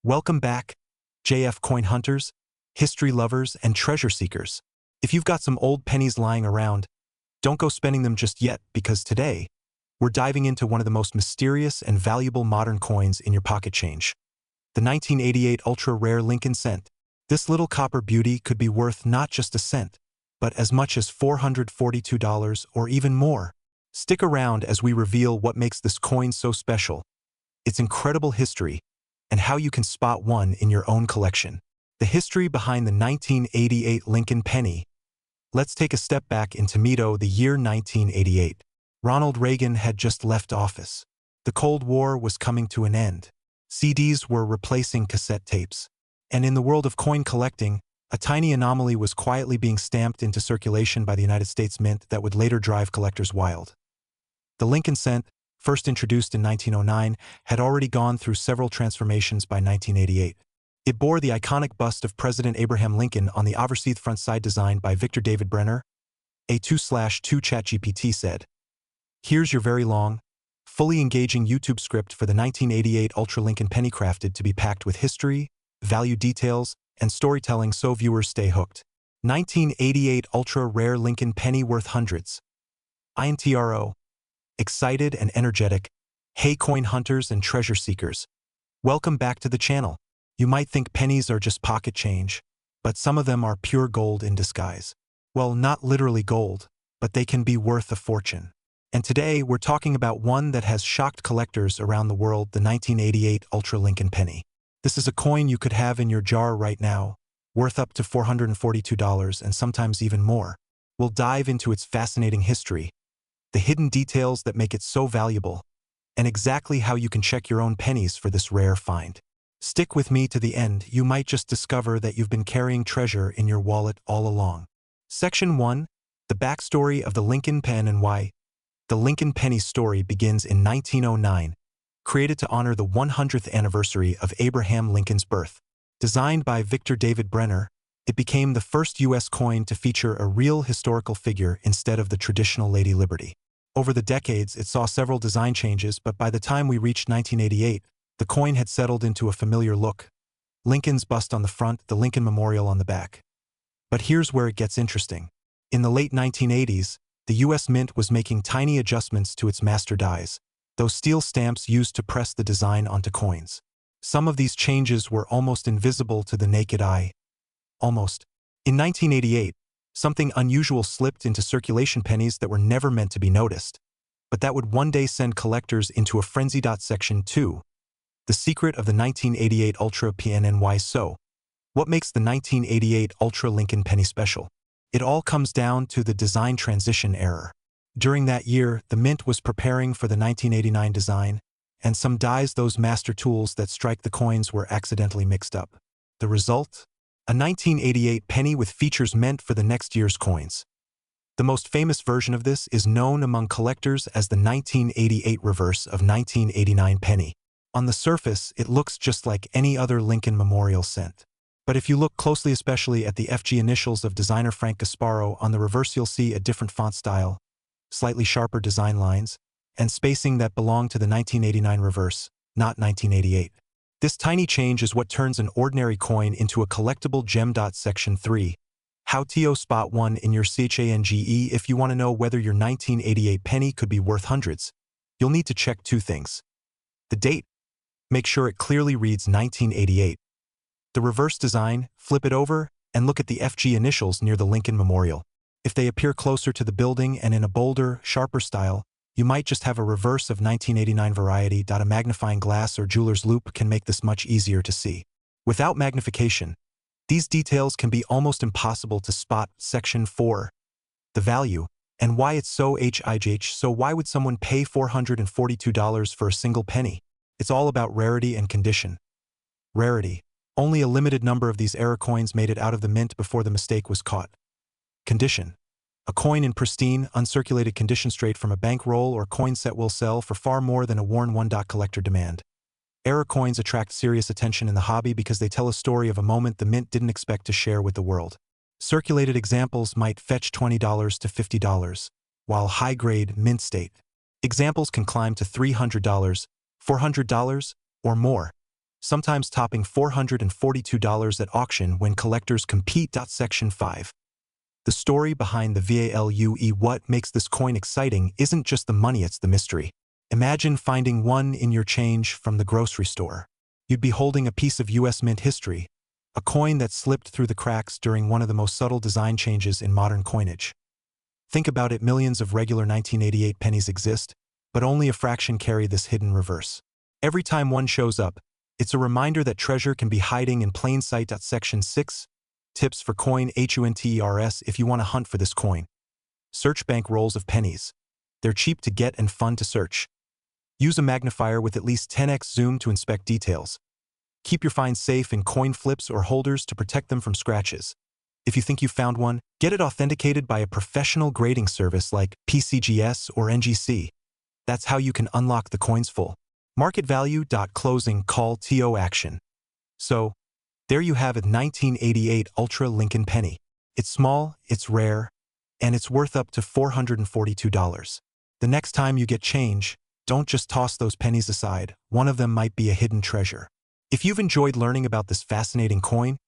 Welcome back, JF coin hunters, history lovers, and treasure seekers. If you've got some old pennies lying around, don't go spending them just yet, because today, we're diving into one of the most mysterious and valuable modern coins in your pocket change. The 1988 ultra-rare Lincoln cent. This little copper beauty could be worth not just a cent, but as much as $442 or even more. Stick around as we reveal what makes this coin so special, its incredible history, and how you can spot one in your own collection. The history behind the 1988 Lincoln penny. Let's take a step back in Toledo, the year 1988. Ronald Reagan had just left office. The Cold War was coming to an end. CDs were replacing cassette tapes. And in the world of coin collecting, a tiny anomaly was quietly being stamped into circulation by the United States Mint that would later drive collectors wild. The Lincoln cent, first introduced in 1909, had already gone through several transformations by 1988. It bore the iconic bust of President Abraham Lincoln on the overseas front side designed by Victor David Brenner. A 2/2 ChatGPT said, "Here's your very long, fully engaging YouTube script for the 1988 Ultra Lincoln penny, crafted to be packed with history, value details, and storytelling so viewers stay hooked." 1988 Ultra Rare Lincoln penny worth hundreds. INTRO. Excited and energetic. Hey coin hunters and treasure seekers. Welcome back to the channel. You might think pennies are just pocket change, but some of them are pure gold in disguise. Well, not literally gold, but they can be worth a fortune. And today we're talking about one that has shocked collectors around the world, the 1988 Ultra Lincoln penny. This is a coin you could have in your jar right now, worth up to $442 and sometimes even more. We'll dive into its fascinating history, the hidden details that make it so valuable, and exactly how you can check your own pennies for this rare find. Stick with me to the end. You might just discover that you've been carrying treasure in your wallet all along. Section 1. The backstory of the Lincoln pen and why. The Lincoln penny's story begins in 1909, created to honor the 100th anniversary of Abraham Lincoln's birth. Designed by Victor David Brenner, it became the first U.S. coin to feature a real historical figure instead of the traditional Lady Liberty. Over the decades, it saw several design changes, but by the time we reached 1988, the coin had settled into a familiar look. Lincoln's bust on the front, the Lincoln Memorial on the back. But here's where it gets interesting. In the late 1980s, the U.S. Mint was making tiny adjustments to its master dies, those steel stamps used to press the design onto coins. Some of these changes were almost invisible to the naked eye. Almost. In 1988, something unusual slipped into circulation, pennies that were never meant to be noticed, but that would one day send collectors into a frenzy. Section 2. The secret of the 1988 Ultra PNNY. So, what makes the 1988 Ultra Lincoln penny special? It all comes down to the design transition error. During that year, the Mint was preparing for the 1989 design, and some dies, those master tools that strike the coins, were accidentally mixed up. The result? A 1988 penny with features meant for the next year's coins. The most famous version of this is known among collectors as the 1988 reverse of 1989 penny. On the surface, it looks just like any other Lincoln Memorial cent. But if you look closely, especially at the FG initials of designer Frank Gasparo on the reverse, you'll see a different font style, slightly sharper design lines, and spacing that belong to the 1989 reverse, not 1988. This tiny change is what turns an ordinary coin into a collectible gem. Section 3. How to spot one in your change. If you want to know whether your 1988 penny could be worth hundreds, you'll need to check two things. The date. Make sure it clearly reads 1988. The reverse design, flip it over, and look at the FG initials near the Lincoln Memorial. If they appear closer to the building and in a bolder, sharper style, you might just have a reverse of 1989 variety. A magnifying glass or jeweler's loupe can make this much easier to see. Without magnification, these details can be almost impossible to spot. Section 4. The value, and why it's so high. So why would someone pay $442 for a single penny? It's all about rarity and condition. Rarity. Only a limited number of these error coins made it out of the mint before the mistake was caught. Condition. A coin in pristine, uncirculated condition straight from a bankroll or coin set will sell for far more than a worn one. Collector demand. Error coins attract serious attention in the hobby because they tell a story of a moment the mint didn't expect to share with the world. Circulated examples might fetch $20 to $50, while high-grade, mint state examples can climb to $300, $400, or more. sometimes topping $442 at auction when collectors compete. Section 5. The story behind the value. What makes this coin exciting isn't just the money, it's the mystery. Imagine finding one in your change from the grocery store. You'd be holding a piece of U.S. mint history, a coin that slipped through the cracks during one of the most subtle design changes in modern coinage. Think about it, millions of regular 1988 pennies exist, but only a fraction carry this hidden reverse. Every time one shows up, it's a reminder that treasure can be hiding in plain sight. Section 6. Tips for coin hunters. If you want to hunt for this coin, search bank rolls of pennies. They're cheap to get and fun to search. Use a magnifier with at least 10x zoom to inspect details. Keep your finds safe in coin flips or holders to protect them from scratches. If you think you found one, get it authenticated by a professional grading service like PCGS or NGC. That's how you can unlock the coin's full market value. Closing call to action. So, there you have it, 1988 Ultra Lincoln Penny. It's small, it's rare, and it's worth up to $442. The next time you get change, don't just toss those pennies aside. One of them might be a hidden treasure. If you've enjoyed learning about this fascinating coin,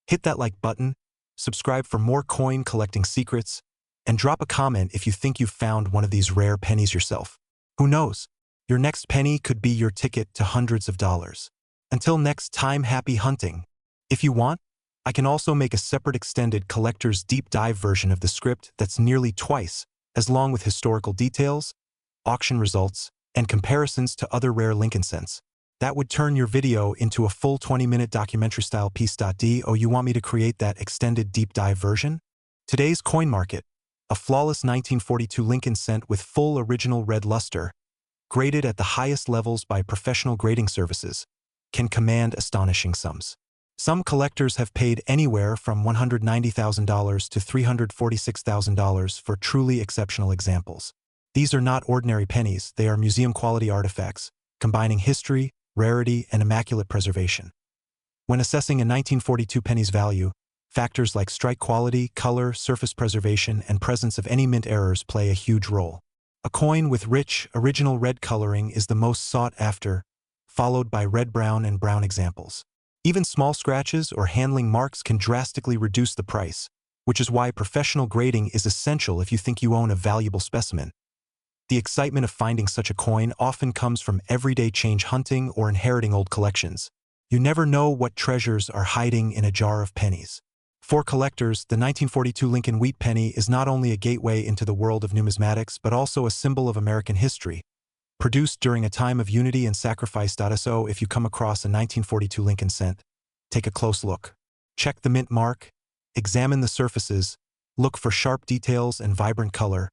hit that like button, subscribe for more coin collecting secrets, and drop a comment if you think you've found one of these rare pennies yourself. Who knows? Your next penny could be your ticket to hundreds of dollars. Until next time, happy hunting. If you want, I can also make a separate extended collector's deep dive version of the script that's nearly twice as long, with historical details, auction results, and comparisons to other rare Lincoln cents. That would turn your video into a full 20-minute documentary-style piece. Do you want me to create that extended deep dive version? Today's coin market, a flawless 1942 Lincoln cent with full original red luster, graded at the highest levels by professional grading services, can command astonishing sums. Some collectors have paid anywhere from $190,000 to $346,000 for truly exceptional examples. These are not ordinary pennies, they are museum-quality artifacts, combining history, rarity, and immaculate preservation. When assessing a 1942 penny's value, factors like strike quality, color, surface preservation, and presence of any mint errors play a huge role. A coin with rich, original red coloring is the most sought after, followed by red-brown and brown examples. Even small scratches or handling marks can drastically reduce the price, which is why professional grading is essential if you think you own a valuable specimen. The excitement of finding such a coin often comes from everyday change hunting or inheriting old collections. You never know what treasures are hiding in a jar of pennies. For collectors, the 1942 Lincoln wheat penny is not only a gateway into the world of numismatics but also a symbol of American history, produced during a time of unity and sacrifice. So if you come across a 1942 Lincoln cent, take a close look. Check the mint mark, examine the surfaces, look for sharp details and vibrant color,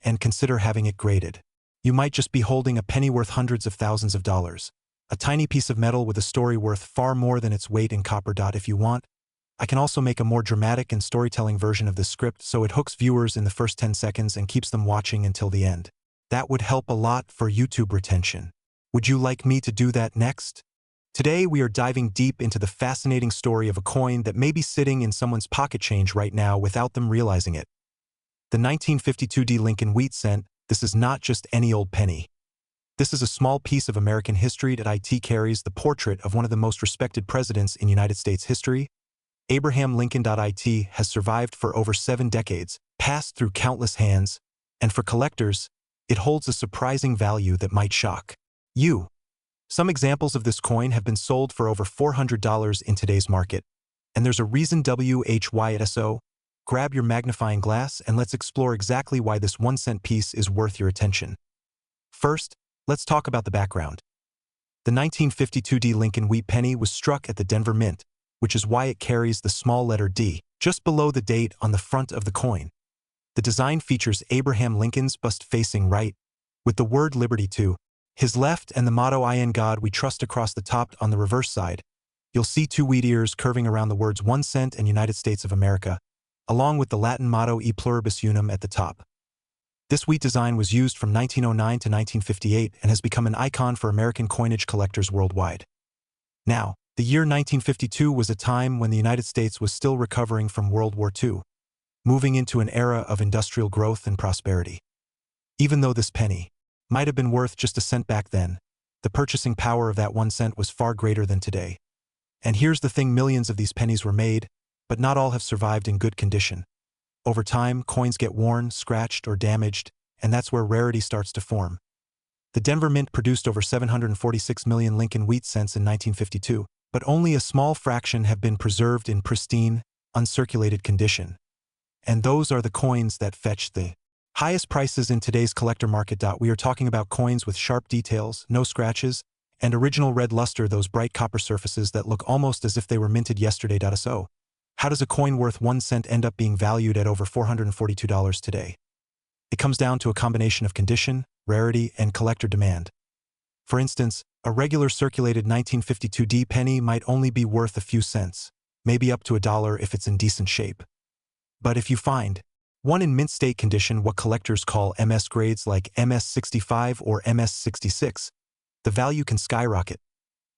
and consider having it graded. You might just be holding a penny worth hundreds of thousands of dollars, a tiny piece of metal with a story worth far more than its weight in copper. If you want, I can also make a more dramatic and storytelling version of this script so it hooks viewers in the first 10 seconds and keeps them watching until the end. That would help a lot for YouTube retention. Would you like me to do that next? Today we are diving deep into the fascinating story of a coin that may be sitting in someone's pocket change right now without them realizing it. The 1952 Lincoln wheat cent. This is not just any old penny. This is a small piece of American history that carries the portrait of one of the most respected presidents in United States history. Abraham Lincoln. It has survived for over 7 decades, passed through countless hands, and for collectors, it holds a surprising value that might shock you. Some examples of this coin have been sold for over $400 in today's market, and there's a reason. So, grab your magnifying glass and let's explore exactly why this 1-cent piece is worth your attention. First, let's talk about the background. The 1952 Lincoln wheat penny was struck at the Denver Mint, which is why it carries the small letter D just below the date on the front of the coin. The design features Abraham Lincoln's bust facing right, with the word liberty to his left and the motto "In God We Trust" across the top. On the reverse side, you'll see 2 wheat ears curving around the words 1 cent and United States of America, along with the Latin motto "E pluribus unum" at the top. This wheat design was used from 1909 to 1958 and has become an icon for American coinage collectors worldwide. Now, the year 1952 was a time when the United States was still recovering from World War II, moving into an era of industrial growth and prosperity. Even though this penny might have been worth just a cent back then, the purchasing power of that 1 cent was far greater than today. And here's the thing, millions of these pennies were made, but not all have survived in good condition. Over time, coins get worn, scratched, or damaged, and that's where rarity starts to form. The Denver Mint produced over 746 million Lincoln wheat cents in 1952, but only a small fraction have been preserved in pristine, uncirculated condition. And those are the coins that fetch the highest prices in today's collector market. We are talking about coins with sharp details, no scratches, and original red luster, those bright copper surfaces that look almost as if they were minted yesterday. So, how does a coin worth 1 cent end up being valued at over $442 today? It comes down to a combination of condition, rarity, and collector demand. For instance, a regular circulated 1952 penny might only be worth a few cents, maybe up to $1 if it's in decent shape. But if you find one in mint state condition, what collectors call MS grades like MS65 or MS66, the value can skyrocket.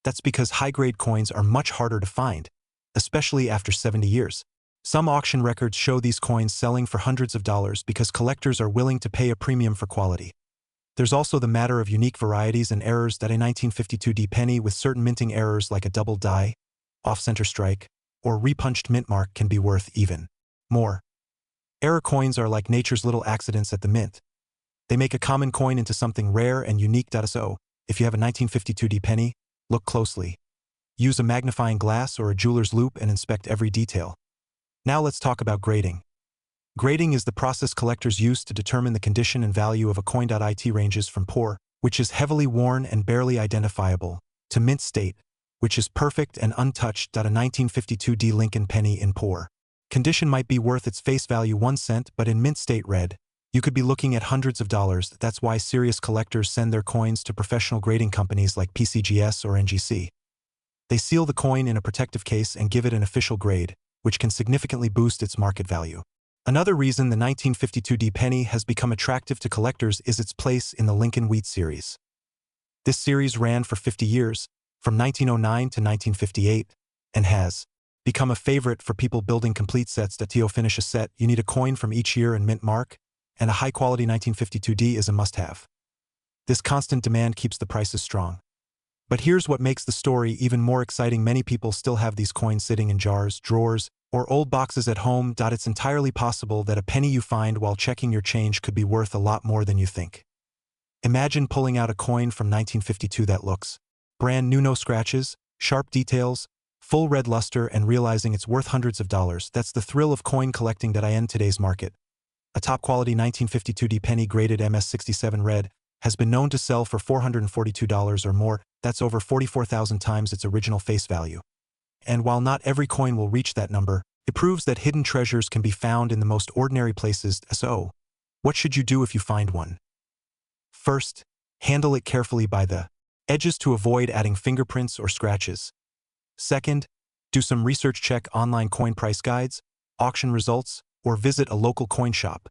That's because high-grade coins are much harder to find, especially after 70 years. Some auction records show these coins selling for hundreds of dollars because collectors are willing to pay a premium for quality. There's also the matter of unique varieties and errors that a 1952 penny with certain minting errors like a double die, off-center strike, or repunched mint mark can be worth even more. Error coins are like nature's little accidents at the mint. They make a common coin into something rare and unique. So, if you have a 1952 penny, look closely. Use a magnifying glass or a jeweler's loupe and inspect every detail. Now let's talk about grading. Grading is the process collectors use to determine the condition and value of a coin. It ranges from poor, which is heavily worn and barely identifiable, to mint state, which is perfect and untouched. A 1952 Lincoln penny in poor condition might be worth its face value 1 cent, but in mint state red, you could be looking at hundreds of dollars. That's why serious collectors send their coins to professional grading companies like PCGS or NGC. They seal the coin in a protective case and give it an official grade, which can significantly boost its market value. Another reason the 1952 penny has become attractive to collectors is its place in the Lincoln Wheat series. This series ran for 50 years, from 1909 to 1958, and has become a favorite for people building complete sets. To finish a set, you need a coin from each year and mint mark, and a high-quality 1952 is a must-have. This constant demand keeps the prices strong. But here's what makes the story even more exciting. Many people still have these coins sitting in jars, drawers, or old boxes at home. It's entirely possible that a penny you find while checking your change could be worth a lot more than you think. Imagine pulling out a coin from 1952 that looks brand new, no scratches, sharp details, full red luster, and realizing it's worth hundreds of dollars. That's the thrill of coin collecting. In today's market, a top-quality 1952 penny graded MS67 red has been known to sell for $442 or more. That's over 44,000 times its original face value. And while not every coin will reach that number, it proves that hidden treasures can be found in the most ordinary places. So, what should you do if you find one? First, handle it carefully by the edges to avoid adding fingerprints or scratches. Second, do some research, check online coin price guides, auction results, or visit a local coin shop.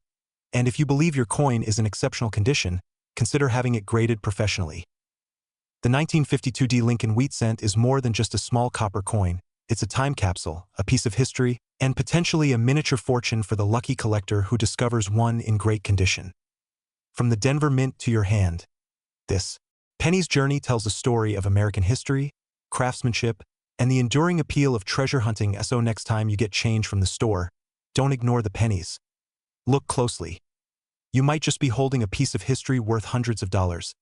And if you believe your coin is in exceptional condition, consider having it graded professionally. The 1952 Lincoln Wheat cent is more than just a small copper coin. It's a time capsule, a piece of history, and potentially a miniature fortune for the lucky collector who discovers one in great condition. From the Denver Mint to your hand, this penny's journey tells a story of American history, craftsmanship, and the enduring appeal of treasure hunting. So next time you get change from the store, don't ignore the pennies. Look closely. You might just be holding a piece of history worth hundreds of dollars.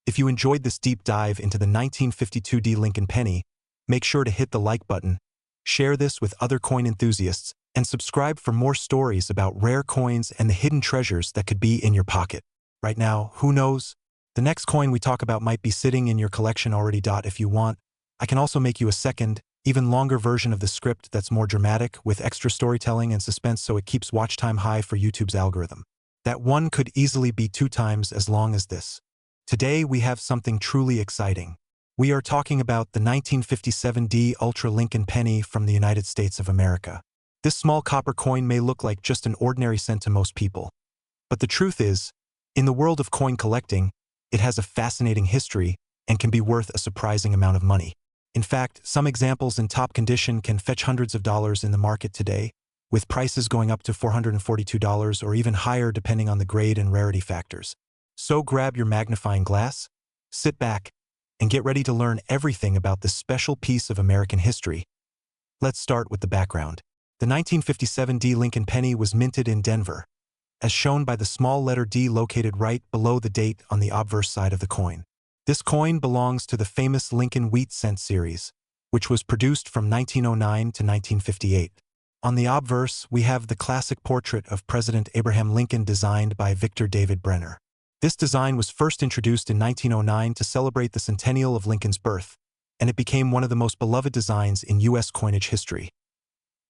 If you enjoyed this deep dive into the 1952 Lincoln penny, make sure to hit the like button, share this with other coin enthusiasts, and subscribe for more stories about rare coins and the hidden treasures that could be in your pocket. Right now, who knows? The next coin we talk about might be sitting in your collection already. If you want, I can also make you a second, even longer version of the script that's more dramatic, with extra storytelling and suspense so it keeps watch time high for YouTube's algorithm. That one could easily be 2 times as long as this. Today we have something truly exciting. We are talking about the 1957 Ultra Lincoln penny from the United States of America. This small copper coin may look like just an ordinary cent to most people. But the truth is, in the world of coin collecting, it has a fascinating history and can be worth a surprising amount of money. In fact, some examples in top condition can fetch hundreds of dollars in the market today, with prices going up to $442 or even higher depending on the grade and rarity factors. So grab your magnifying glass, sit back, and get ready to learn everything about this special piece of American history. Let's start with the background. The 1957 D Lincoln penny was minted in Denver, as shown by the small letter D located right below the date on the obverse side of the coin. This coin belongs to the famous Lincoln Wheat Cent series, which was produced from 1909 to 1958. On the obverse, we have the classic portrait of President Abraham Lincoln designed by Victor David Brenner. This design was first introduced in 1909 to celebrate the centennial of Lincoln's birth, and it became one of the most beloved designs in U.S. coinage history.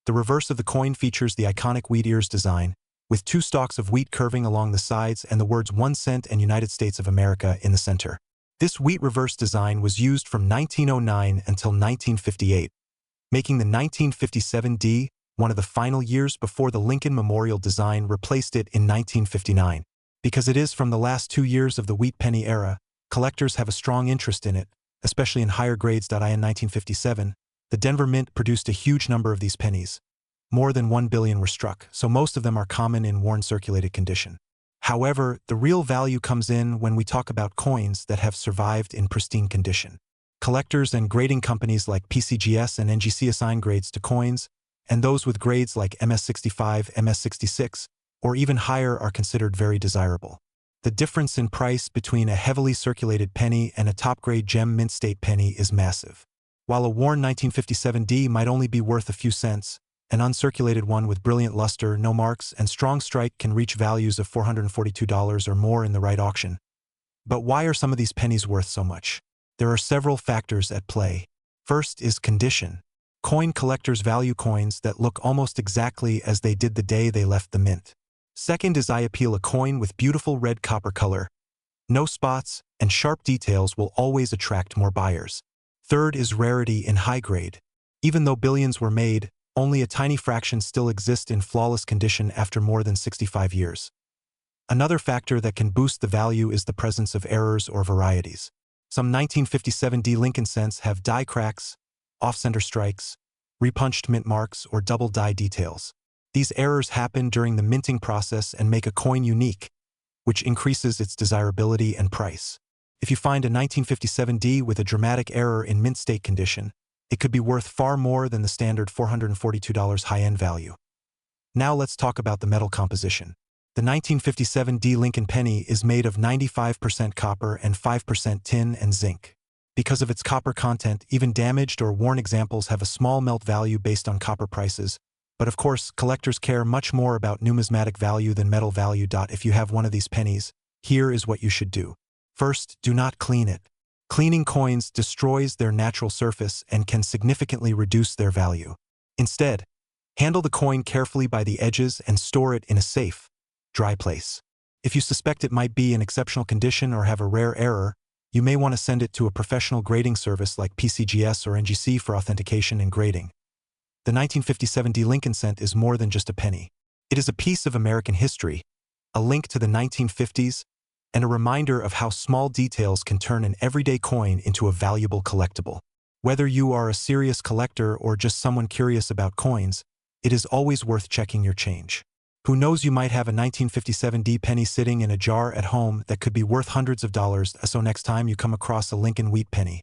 The reverse of the coin features the iconic wheat ears design, with two stalks of wheat curving along the sides and the words 1 cent and United States of America in the center. This wheat reverse design was used from 1909 until 1958, making the 1957 D one of the final years before the Lincoln Memorial design replaced it in 1959. Because it is from the last 2 years of the wheat penny era, collectors have a strong interest in it, especially in higher grades. In 1957, the Denver Mint produced a huge number of these pennies. More than 1 billion were struck, so most of them are common in worn circulated condition. However, the real value comes in when we talk about coins that have survived in pristine condition. Collectors and grading companies like PCGS and NGC assign grades to coins, and those with grades like MS65, MS66, or even higher are considered very desirable. The difference in price between a heavily circulated penny and a top-grade gem mint state penny is massive. While a worn 1957 D might only be worth a few cents, an uncirculated one with brilliant luster, no marks, and strong strike can reach values of $442 or more in the right auction. But why are some of these pennies worth so much? There are several factors at play. First is condition. Coin collectors value coins that look almost exactly as they did the day they left the mint. Second is eye appeal. A coin with beautiful red copper color, no spots, and sharp details will always attract more buyers. Third is rarity in high grade. Even though billions were made, only a tiny fraction still exist in flawless condition after more than 65 years. Another factor that can boost the value is the presence of errors or varieties. Some 1957 D Lincoln cents have die cracks, off-center strikes, repunched mint marks, or double die details. These errors happen during the minting process and make a coin unique, which increases its desirability and price. If you find a 1957 D with a dramatic error in mint state condition, it could be worth far more than the standard $442 high-end value. Now let's talk about the metal composition. The 1957 D Lincoln penny is made of 95% copper and 5% tin and zinc. Because of its copper content, even damaged or worn examples have a small melt value based on copper prices. But of course, collectors care much more about numismatic value than metal value. If you have one of these pennies, here is what you should do. First, do not clean it. Cleaning coins destroys their natural surface and can significantly reduce their value. Instead, handle the coin carefully by the edges and store it in a safe, dry place. If you suspect it might be in exceptional condition or have a rare error, you may want to send it to a professional grading service like PCGS or NGC for authentication and grading. The 1957 D Lincoln cent is more than just a penny. It is a piece of American history, a link to the 1950s, and a reminder of how small details can turn an everyday coin into a valuable collectible. Whether you are a serious collector or just someone curious about coins, it is always worth checking your change. Who knows, you might have a 1957 D penny sitting in a jar at home that could be worth hundreds of dollars. So next time you come across a Lincoln wheat penny,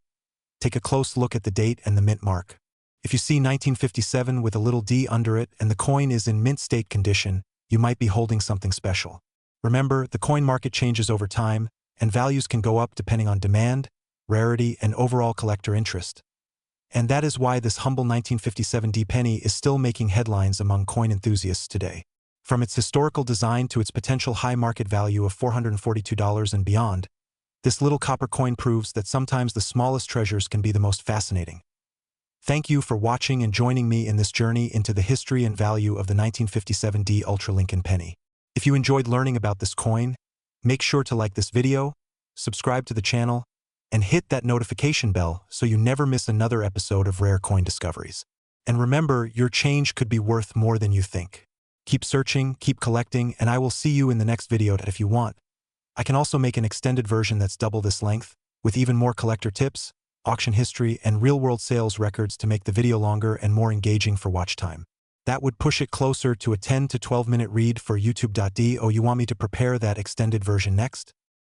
take a close look at the date and the mint mark. If you see 1957 with a little D under it and the coin is in mint state condition, you might be holding something special. Remember, the coin market changes over time, and values can go up depending on demand, rarity, and overall collector interest. And that is why this humble 1957 D penny is still making headlines among coin enthusiasts today. From its historical design to its potential high market value of $442 and beyond, this little copper coin proves that sometimes the smallest treasures can be the most fascinating. Thank you for watching and joining me in this journey into the history and value of the 1957 D Ultra Lincoln penny. If you enjoyed learning about this coin, make sure to like this video, subscribe to the channel, and hit that notification bell so you never miss another episode of Rare Coin Discoveries. And remember, your change could be worth more than you think. Keep searching, keep collecting, and I will see you in the next video. If you want, I can also make an extended version that's double this length, with even more collector tips, auction history, and real-world sales records to make the video longer and more engaging for watch time. That would push it closer to a 10 to 12 minute read for YouTube.do. You want me to prepare that extended version next?